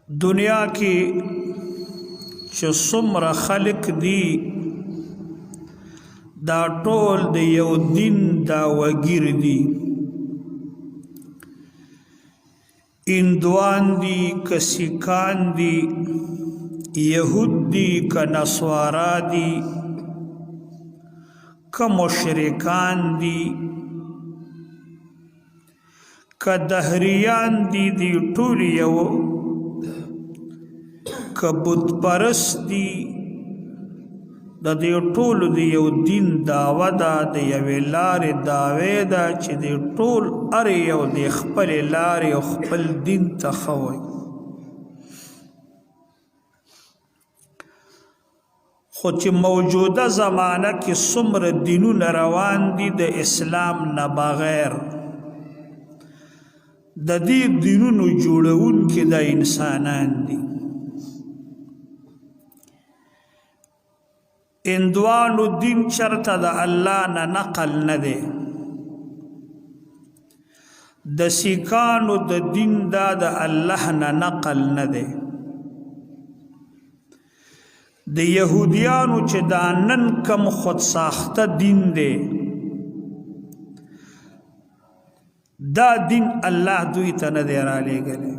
دنیا کې چې څومره خلق دي دا ټول د یو دین دعوګیر دي، هندوان دي که سیکان دي، یهود دي که نصوارا دي که مشرکان دي که دهریان دي، دی ټول یو که بت پرست دي، د دې ټولو د یو دین دعوه ده، د یوې لارې دعوې ده چې د ټول هر یو د خپلې لارې او خپل دین ته ښه وایي. خو چې موجوده زمانه کې څومره دینونه روان دي د اسلام نه بغیر، د دې دینونو جوړونکي د انسانان دي. هندوانو دین چرته د الله نه نقل نه دی، د سیکانو د دین دا د الله نه نقل نه دی، د یهودیانو چې دا نن کم خود ساخته دین دی دا دین الله دوی ته نه دی رالیږلی،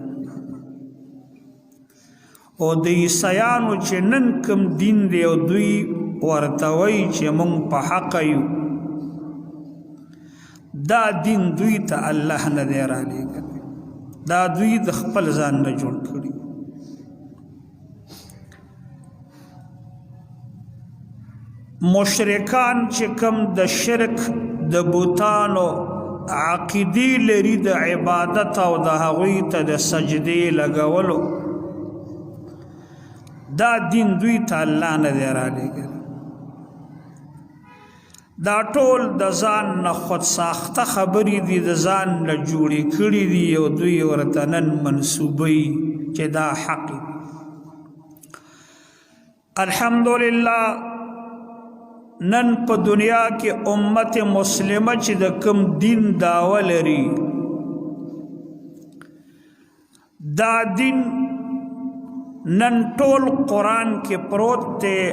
او د عیسیانو چې نن کم دین دی او دوی ورته وایي چې مونږ په حقه یو، دا دین دوی ته الله نه دی رالیږلی، دا دوی د خپل ځان نه جوړ کړي. مشرکان چې کم د شرک د بوتانو عقیدې لري، د عبادت او د هغوی ته د سجدې لګولو، دا دین دوی ته الله نه دی رالیږلی. دا ټول د ځان نه خود ساخته خبرې دي، د ځان نه جوړې کړي دي او دوی ورته نن منسوبوي چې دا حق. الحمدلله نن په دنیا کې امت مسلمه چې د کوم دین دعوه لري، دا دین نن ټول قرآن کې پروت دی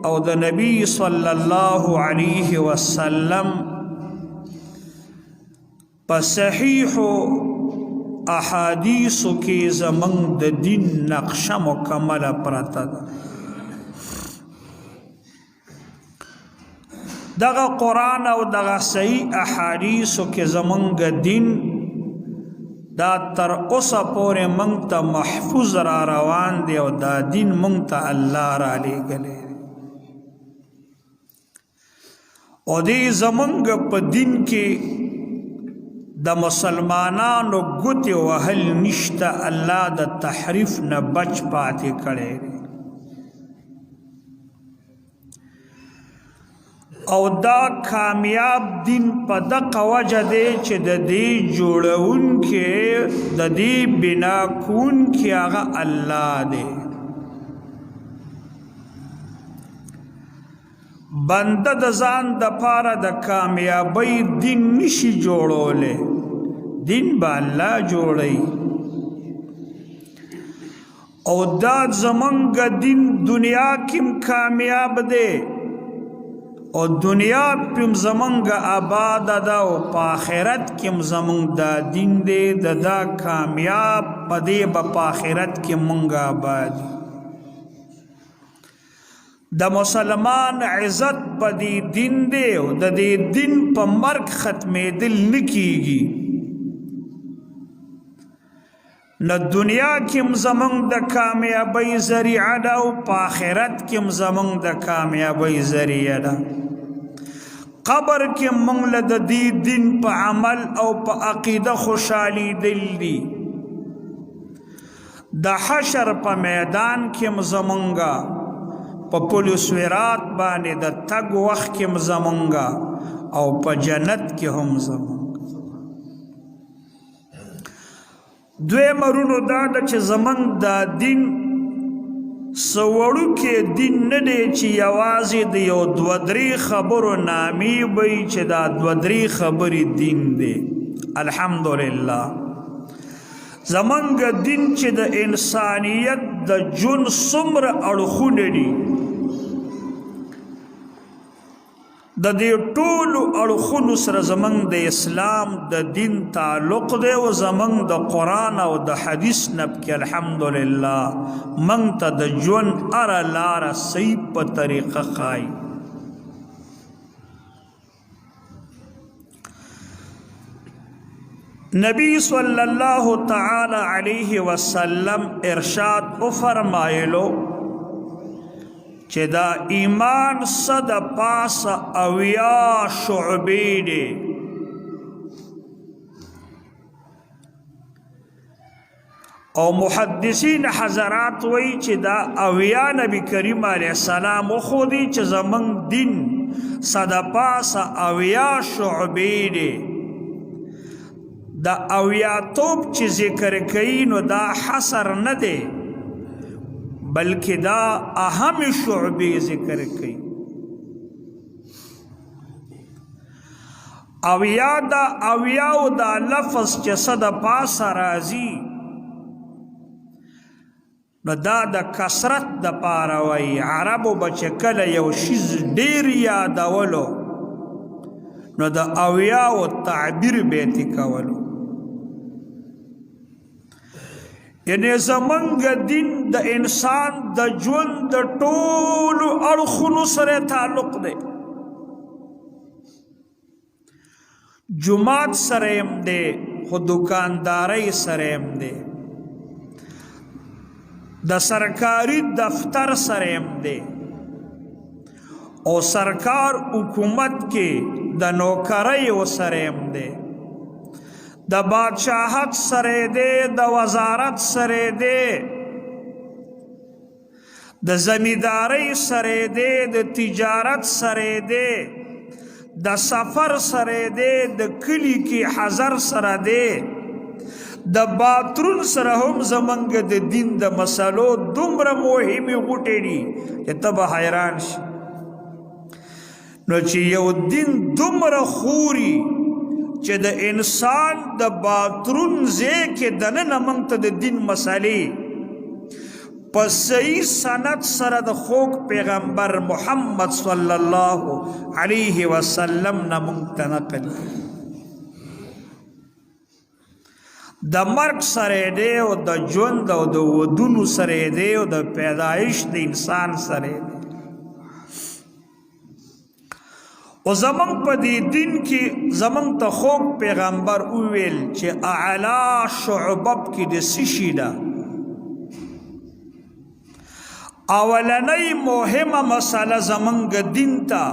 او د نبی صلی الله علیه وسلم په صحیحو احادیثو کې زمونږ د دین نقشه مکمله پرته ده. دغه قرآن او دغه صحیح احادیثو کې زمونږ دین دا تر اوسه پورې مونږ ته محفوظ را روان دی او دا دین مونږ ته الله را لیږلی دی. او دې زمونږ په دین کې د مسلمانانو ګوتې وهل نشته، الله د تحریف نه بچ پاتې کړی دی. او دا کامیاب دین په دغه وجه دی چې د دې جوړونکی د دې بنا کوونکی هغه الله دی. بنده د ځان د پاره د کامیابی دین نشي جوړولی، دین به الله جوړوي. او دا زمونږ دین دنیا کې کامیاب دی او دنیا پم زمونږ آباد ده او په آخرت کې زمونږ دا دین دی، دا کامیاب پدې به په آخرت کې مونږ آباد. د مسلمان عزت پدې دین دی او د دې دین په مرګ ختمېدل نه کیږي. نه دنیا کې زمونږ د کامیابی ذریعه ده او په آخرت کې زمونږ د کامیابی ذریعه ده. قبر کې مونږ له د دې دین په عمل او په عقیده خوشحالي دل دي. د حشر په میدان کې زمونږه په پل صراط باندې د تګ وخت کې زمونږه او په جنت کې هم زمونږ. دویم رونو دا ده چې زمونږ دا دین سوړو کې دین نه دی چې یوازې د یو دوه درې خبرو نامې وي چې دا دوه درې خبرې دین دی. الحمدلله زمنګ دین چې د انسانیت د جون څومره اړخونه دي د دې ټولو اړخونو سره زمنګ د اسلام د دین تعلق دی او زمنګ د قرآن او د حدیث نب کې الحمدلله منګ ته د ژوند هره لاره صحیح په طریقه ښایي. نبی صلی اللہ تعالی علیہ وسلم ارشاد فرمایلو چې دا ایمان صد پاس اویا شعبی دی او محدثین حضرات وی چې دا اویا نبی کریم علیہ السلام خودی چې زمنګ دین صد پاس اویا شعبی دی. دا اویا توب چې ذکر کوي نو دا حصر نه دی بلکې دا اهم شعبې ذکر کوي. اویا دا اویاو دا لفظ چې صد پاسه راځي نو دا د کثرت د پاره وایي. عربو به چې کله یو شیز ډېر یادولو نو د اویاو تعبیر به یې کولو. یعنی زمنګ دین د انسان د ژوند د ټولو اړخونو سره تعلق دی. جماعت سره هم دی خو دکاندارۍ سره هم دی د سرکاري دفتر سره هم دی او سرکار حکومت کې د نوکرۍ سره هم دی د بادشاہت سره دی د وزارت سره دی د زمینداری سره دی د تجارت سره دی د سفر سره دی د کلی کې حضر سره دی د باترون سره هم زمنګ د دین د مسلو دومره مهمه غوټې دي چې ته به حیران شي. نو چې یو دین دومره خوري چې د انسان د باترون ځای کې دننه موږ ته د دین مسلې په صحیح سند سره د خوږ پیغمبر محمد صلی الله علیه وسلم نه موږ ته نقل د مرګ سره دی او د ژوند او د ودونو سره دی او د پیدایش د انسان سره دی. او زمنګ په دې دین کې زمنګ ته خوږ پیغمبر وویل چې اعلی شعبب کې د څه شي ده. اولنۍ مهمه مسله زمنګ دین ته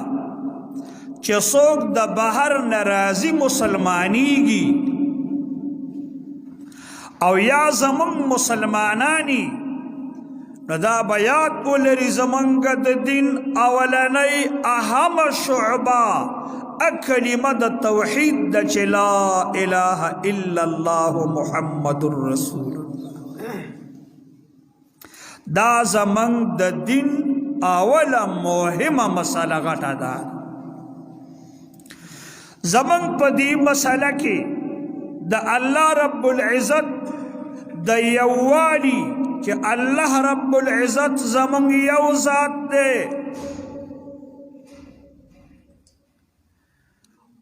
چې څوک د بهر نه راځي مسلمانیږي او یا زمنګ مسلمانانی نو دا بیات ولري زمنګ د دین اولنۍ اهم شعبه کلمه د توحید د چې لا اله الا الله محمد رسول الله. دا زمنګ د دین اوله مهمه مسله غټه ده. زمنګ په دې مسله کې د الله رب العزت د یووالي چې الله رب العزت زمنګ یو ذات دی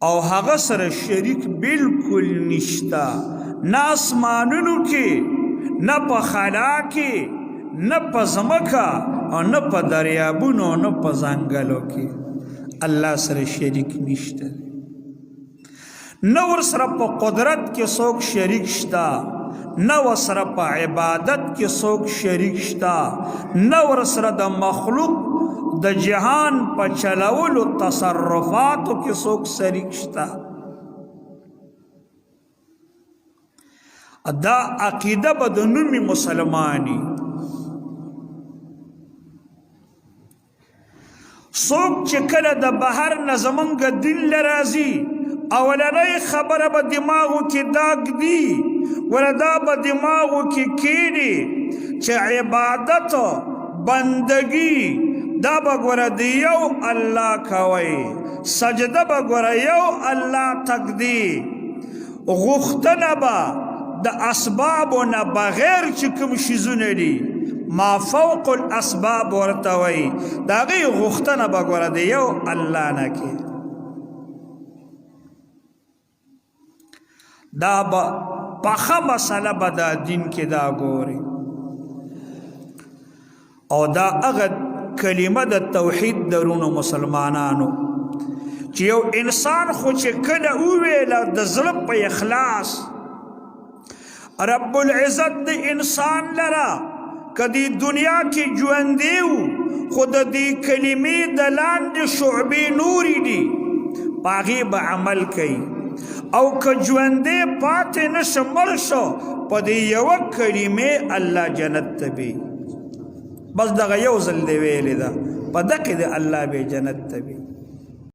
او هغه سره شریک بالکل نشتا، نه اسمانونو کې نه په خلا کې نه په ځمکه او نه په دریابونو نه په ځنګلو کې الله سره شریک نشته. نه ورسره په قدرت کې څوک شریک شته، نه ورسره په عبادت کې څوک شریک شته، نه ورسره د مخلوق د جهان په چلولو تصرفاتو کې څوک شریک شته. دا عقیده به د نومي مسلمانی څوک چې کله د بهر نه زمونږ دین له راځي اولنۍ خبره به دماغو کې داګ دي ولدا به دماغو کې کېږي چې عبادت بندگی دا به ګوره د یو الله کوئ، سجده به ګوره یو الله تک دی، غوښتنه به د اسبابو نه بغیر چې کوم شیزونه دي ما فوق الاسباب ورته وایي د هغې غوښتنه به ګوره د یو الله نه کې دا به پخه مسله به دا دین کې دا ګوري او دا هغه کلمه د توحید درونو مسلمانانو چې یو انسان خو چې کله وویله د زړه په اخلاص رب العزت د انسان لره که دې دنیا کې ژوندی و خو د دې کلمې د لاندې شعبې نورې دي په هغې به عمل کوي او که ژوندی پاتې نشه مړ شو په دې یوه کلمې الله جنت ته بي بس دغه یو ځل دی ویلې ده په دغې د الله به جنت ته بي